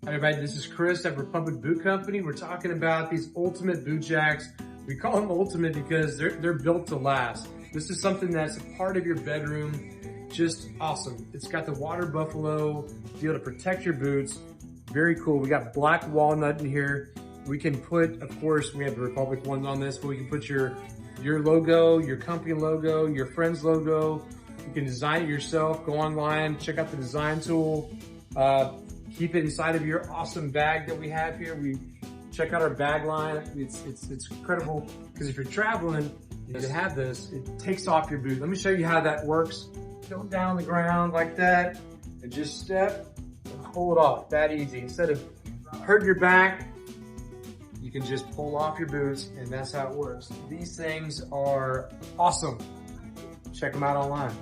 Hi everybody, this is Chris at Republic Boot Company. We're talking about these ultimate boot jacks. We call them ultimate because they're built to last. This is something that's a part of your bedroom. Just awesome. It's got the water buffalo to be able to protect your boots. Very cool. We got black walnut in here. We can put, of course, we have the Republic ones on this, but we can put your logo, your company logo, your friend's logo. You can design it yourself. Go online, check out the design tool. Keep it inside of your awesome bag that we have here. We check out our bag line. It's incredible because if you're traveling, you can have this. It takes off your boot. Let me show you how that works. Go down on the ground like that and just step and pull it off. That easy. Instead of hurting your back, you can just pull off your boots, and that's how it works. These things are awesome. Check them out online.